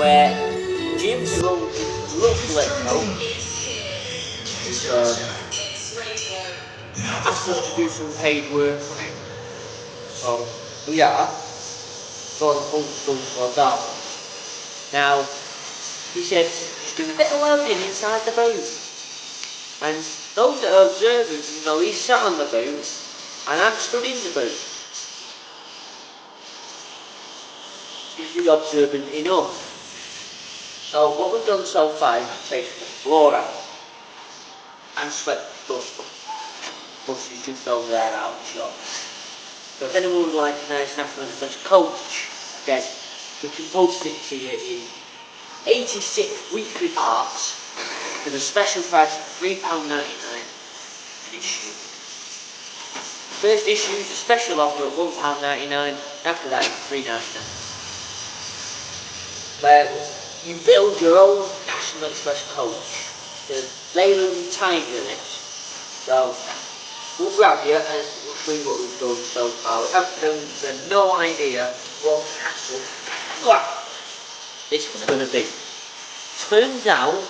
where Jim's lovely coach asked us to do some paid work on it. So we are. So the whole stuff was that. Now, he said, just do a bit of welding inside the boot. And those that are observant, you know, he's sat on the boot, and I'm stood in the boot. He's observant enough. So what we've done so far is basically floor out and swept the dust. Buses just over there out the shop. So if anyone would like a nice National Express coach, then we can post it to you in 86 weekly parts with a special price of £3.99 an issue. First issue is a special offer at £1.99, after that it's £3.99. Where you build your own National Express coach, the Leyland Tiger this. So we'll grab you and we'll see what we've done so far. We have no idea what hassle this was going to be. Turns out,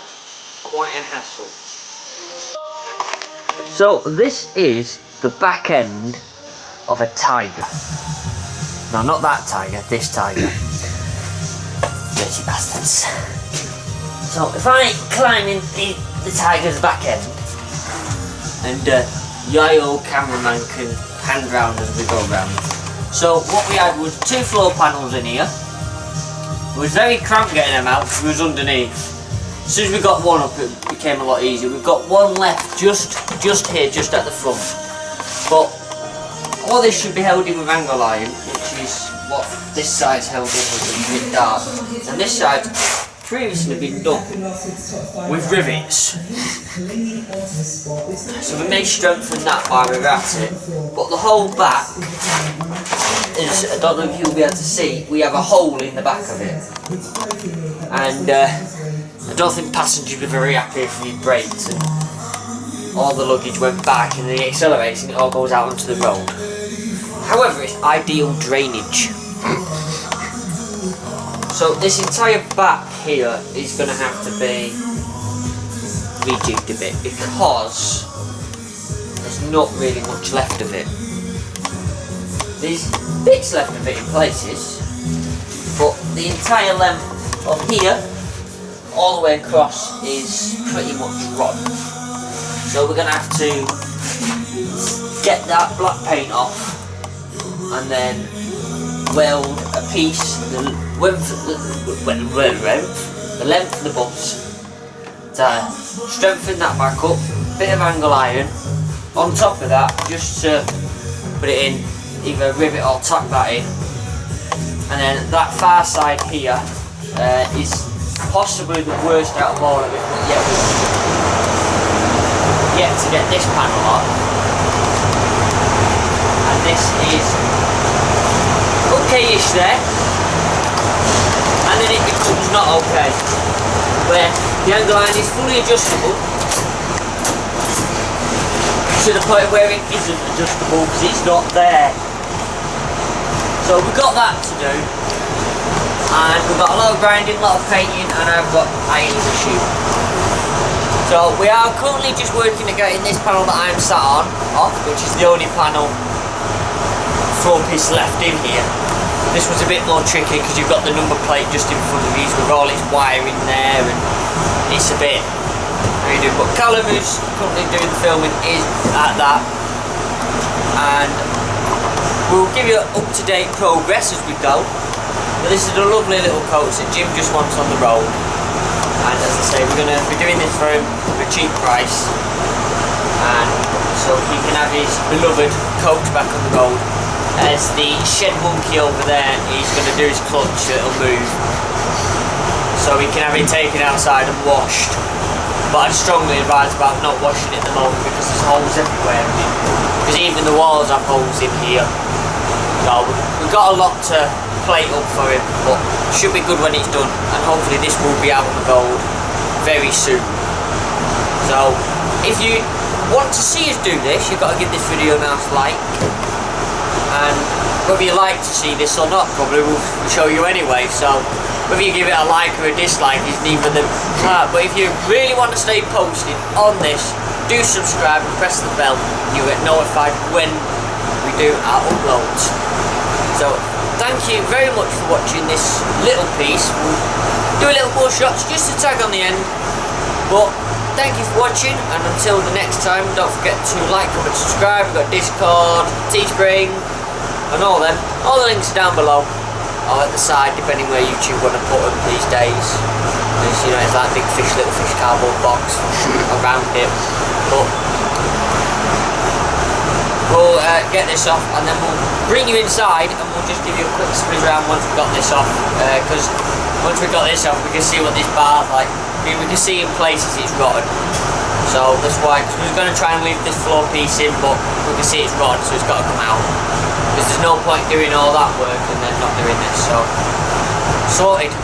quite a hassle. So this is the back end of a Tiger. No, not that Tiger, this Tiger. Dirty bastards. So if I climb in the Tiger's back end, and Yayo cameraman can hand round as we go round. So what we had was 2 floor panels in here. It was very cramped getting them out because we was underneath. As soon as we got one up, it became a lot easier. We've got one left just here, just at the front. But all this should be held in with angle iron, which is what this side's held in with a bit dark. And this side's previously been done with rivets. So we may strengthen that while we're at it. But the whole back is, I don't know if you'll be able to see, we have a hole in the back of it. And I don't think passengers were very happy if we braked and all the luggage went back and the accelerates and it all goes out onto the road. However, it's ideal drainage. So this entire back here is going to have to be rejigged a bit because there's not really much left of it. There's bits left of it in places, but the entire length of here all the way across is pretty much rotten. So we're going to have to get that black paint off and then weld a piece, the length of the bumps, to strengthen that back up, bit of angle iron. On top of that, just to put it in, either rivet or tack that in. And then that far side here is possibly the worst out of all of it, but yet to get this panel on. And this is okay-ish there, and then it becomes not okay, where the angle line is fully adjustable to the point where it isn't adjustable because it's not there. So we've got that to do, and we've got a lot of grinding, a lot of painting, and I've got iron to shoot. So we are currently just working at getting this panel that I'm sat on off, which is the only panel front piece left in here. This was a bit more tricky because you've got the number plate just in front of you with all its wiring there, and it's a bit redo. But Callum, who's currently doing the filming, is at that, and we'll give you up-to-date progress as we go. But this is a lovely little coach that Jim just wants on the road, and as I say, we're going to be doing this for him for a cheap price, and so he can have his beloved coach back on the road. As the shed monkey over there, he's going to do his clutch so it'll move, so we can have it taken outside and washed. But I'd strongly advise about not washing it at the moment because there's holes everywhere, because even the walls have holes in here. So we've got a lot to plate up for him, but it should be good when it's done, and hopefully this will be out on the road very soon. So if you want to see us do this, you've got to give this video a nice like. And whether you like to see this or not, probably we'll show you anyway. So whether you give it a like or a dislike is neither the but if you really want to stay posted on this, do subscribe and press the bell and you get notified when we do our uploads. So thank you very much for watching this little piece. We'll do a little more shots just to tag on the end, but thank you for watching, and until the next time, don't forget to like, comment, subscribe. We've got Discord, Teespring and all them. All the links are down below or at the side, depending where YouTube want to put them these days. Because, you know, it's like big fish, little fish cardboard box around it. But we'll get this off and then we'll bring you inside and we'll just give you a quick spin around once we've got this off. Because once we've got this off, we can see what this bar's like. I mean, we can see in places it's rotten. So that's why, because we we're going to try and leave this floor piece in, but we can see it's rotten, so it's got to come out. Because there's no point doing all that work and then not doing this, so sorted.